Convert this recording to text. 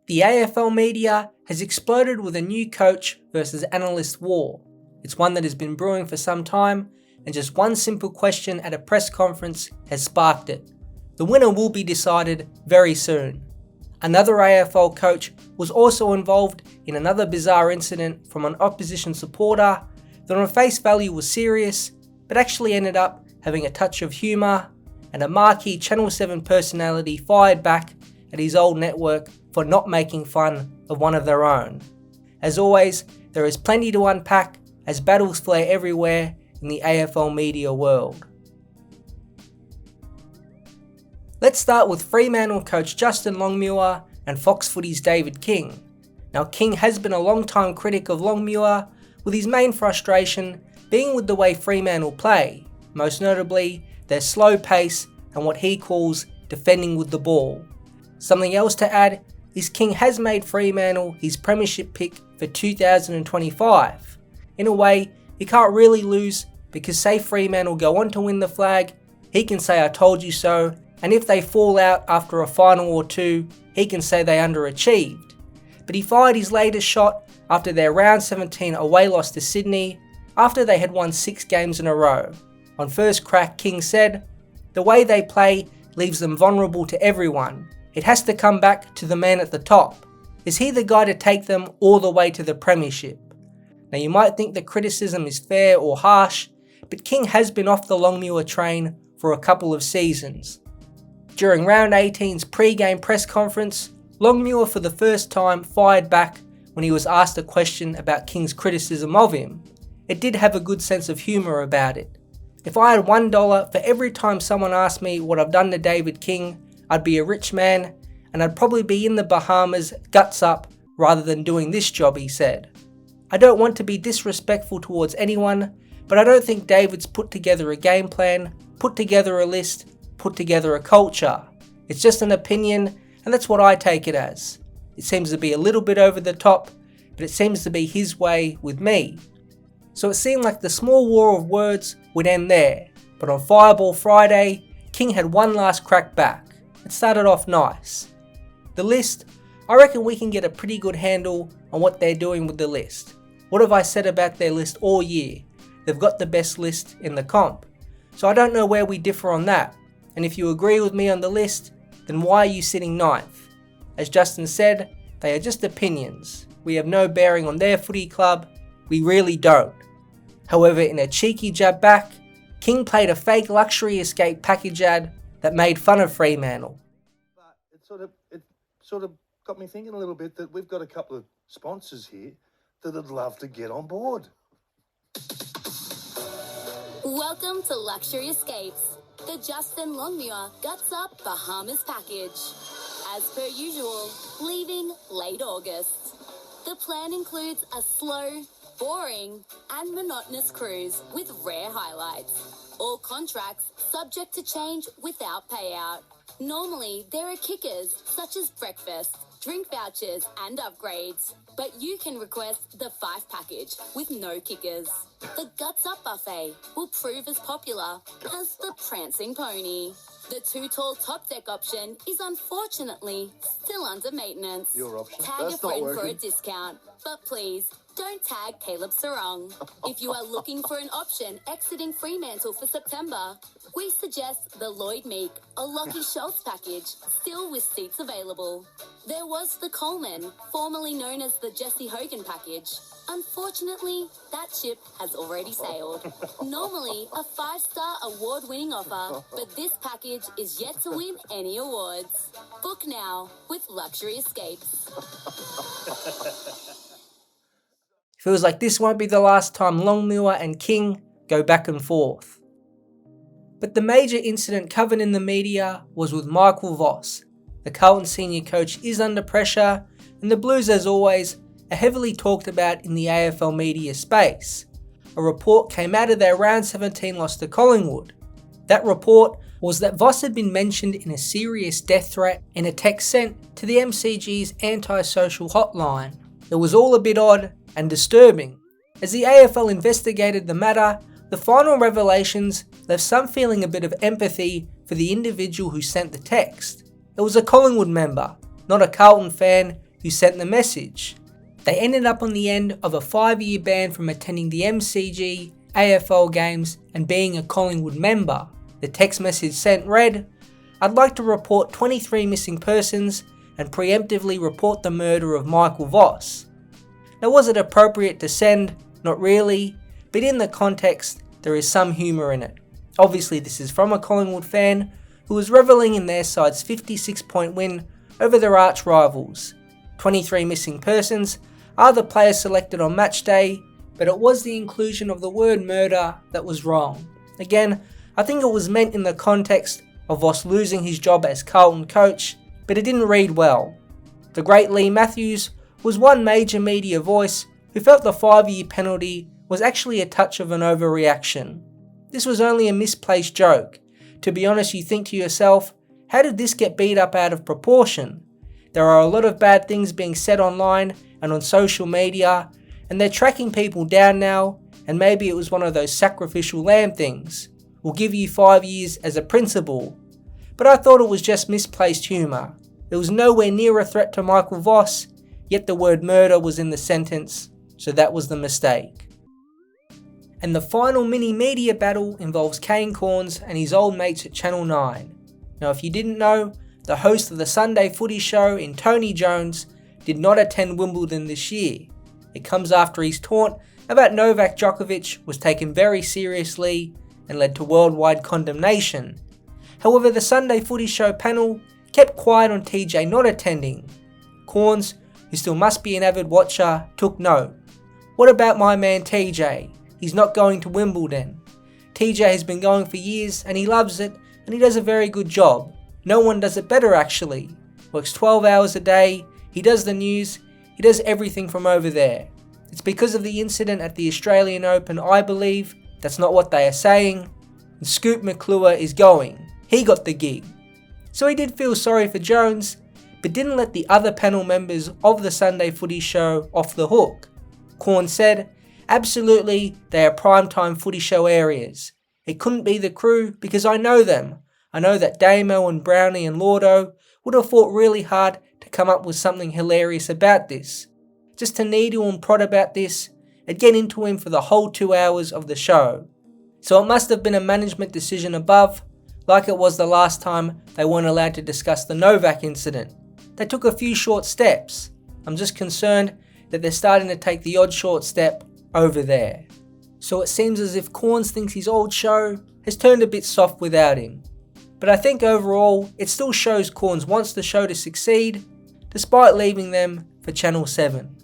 The AFL media has exploded with a new coach versus analyst war. It's one that has been brewing for some time, and just one simple question at a press conference has sparked it. The winner will be decided very soon. Another AFL coach was also involved in another bizarre incident from an opposition supporter that on face value was serious, but actually ended up having a touch of humour, and a marquee Channel 7 personality fired back at his old network for not making fun of one of their own. As always, there is plenty to unpack as battles flare everywhere in the AFL media world. Let's start with Fremantle coach Justin Longmuir and Fox Footy's David King. Now, King has been a long-time critic of Longmuir, with his main frustration being with the way Fremantle play, most notably their slow pace and what he calls defending with the ball. Something else to add is King has made Fremantle his premiership pick for 2025. In a way, he can't really lose because say Fremantle go on to win the flag, he can say I told you so, and if they fall out after a final or two, he can say they underachieved. But he fired his latest shot after their round 17 away loss to Sydney, after they had won 6 games in a row. On first crack, King said, "The way they play leaves them vulnerable to everyone. It has to come back to the man at the top. Is he the guy to take them all the way to the premiership?" Now you might think the criticism is fair or harsh, but King has been off the Longmuir train for a couple of seasons. During round 18's pre-game press conference, Longmuir for the first time fired back when he was asked a question about King's criticism of him. It did have a good sense of humour about it. "If I had $1 for every time someone asked me what I've done to David King, I'd be a rich man, and I'd probably be in the Bahamas guts up rather than doing this job," he said. "I don't want to be disrespectful towards anyone, but I don't think David's put together a game plan, put together a list, put together a culture. It's just an opinion, and that's what I take it as. It seems to be a little bit over the top, but it seems to be his way with me." So it seemed like the small war of words would end there, but on Fireball Friday, King had one last crack back. It started off nice. The list, I reckon we can get a pretty good handle on what they're doing with the list. What have I said about their list all year? They've got the best list in the comp. So I don't know where we differ on that. And if you agree with me on the list, then why are you sitting 9th? As Justin said, they are just opinions. We have no bearing on their footy club. We really don't. However, in a cheeky jab back, King played a fake luxury escape package ad that made fun of Fremantle. But it sort of got me thinking a little bit that we've got a couple of sponsors here that'd love to get on board. Welcome to Luxury Escapes, the Justin Longmuir Guts Up Bahamas package. As per usual, leaving late August. The plan includes a slow, boring and monotonous cruise with rare highlights. All contracts subject to change without payout. Normally, there are kickers such as breakfast, drink vouchers and upgrades, but you can request the 5 package with no kickers. The Guts Up buffet will prove as popular as the Prancing Pony. The 2 tall top deck option is unfortunately still under maintenance. Your option. Tag That's a friend not for a working. discount, but please don't tag Caleb Sarong. If you are looking for an option exiting Fremantle for September, we suggest the Lloyd Meek or Lockie Schultz package, still with seats available. There was the Coleman, formerly known as the Jesse Hogan package. Unfortunately, that ship has already sailed. Normally a 5-star award-winning offer, but this package is yet to win any awards. Book now with Luxury Escapes. Feels like this won't be the last time Longmuir and King go back and forth. But the major incident covered in the media was with Michael Voss. The Carlton senior coach is under pressure, and the Blues, as always, are heavily talked about in the AFL media space. A report came out of their round 17 loss to Collingwood. That report was that Voss had been mentioned in a serious death threat in a text sent to the MCG's antisocial hotline. It was all a bit odd and disturbing. As the AFL investigated the matter, the final revelations left some feeling a bit of empathy for the individual who sent the text. It was a Collingwood member, not a Carlton fan, who sent the message. They ended up on the end of a 5-year ban from attending the MCG, AFL games and being a Collingwood member. The text message sent read, "I'd like to report 23 missing persons and preemptively report the murder of Michael Voss." Now, was it appropriate to send? Not really, but in the context there is some humour in it. Obviously this is from a Collingwood fan who was revelling in their side's 56-point win over their arch rivals. 23 missing persons are the players selected on match day, but it was the inclusion of the word murder that was wrong. Again, I think it was meant in the context of Voss losing his job as Carlton coach, but it didn't read well. The great Lee Matthews was one major media voice who felt the 5-year penalty was actually a touch of an overreaction. This was only a misplaced joke. To be honest, you think to yourself, how did this get beat up out of proportion? There are a lot of bad things being said online and on social media, and they're tracking people down now, and maybe it was one of those sacrificial lamb things. We'll give you 5 years as a principle. But I thought it was just misplaced humour. It was nowhere near a threat to Michael Voss, yet the word murder was in the sentence, so that was the mistake. And the final mini media battle involves Kane Cornes and his old mates at Channel 9. Now, if you didn't know, the host of the Sunday Footy Show in Tony Jones did not attend Wimbledon this year. It comes after his taunt about Novak Djokovic was taken very seriously and led to worldwide condemnation. However, the Sunday Footy Show panel kept quiet on TJ not attending. Cornes, who still must be an avid watcher, took note. What about my man TJ? He's not going to Wimbledon. TJ has been going for years and he loves it and he does a very good job. No one does it better actually. Works 12 hours a day, he does the news, he does everything from over there. It's because of the incident at the Australian Open, I believe. That's not what they are saying. And Scoop McClure is going. He got the gig. So he did feel sorry for Jones, but didn't let the other panel members of the Sunday Footy Show off the hook. Corn said, "Absolutely, they are primetime footy show areas. It couldn't be the crew because I know them. I know that Damo and Brownie and Lordo would have fought really hard to come up with something hilarious about this. Just to needle and prod about this and get into him for the whole 2 hours of the show. So it must have been a management decision above, like it was the last time they weren't allowed to discuss the Novak incident. They took a few short steps. I'm just concerned that they're starting to take the odd short step over there." So it seems as if Cornes thinks his old show has turned a bit soft without him. But I think overall, it still shows Cornes wants the show to succeed, despite leaving them for Channel 7.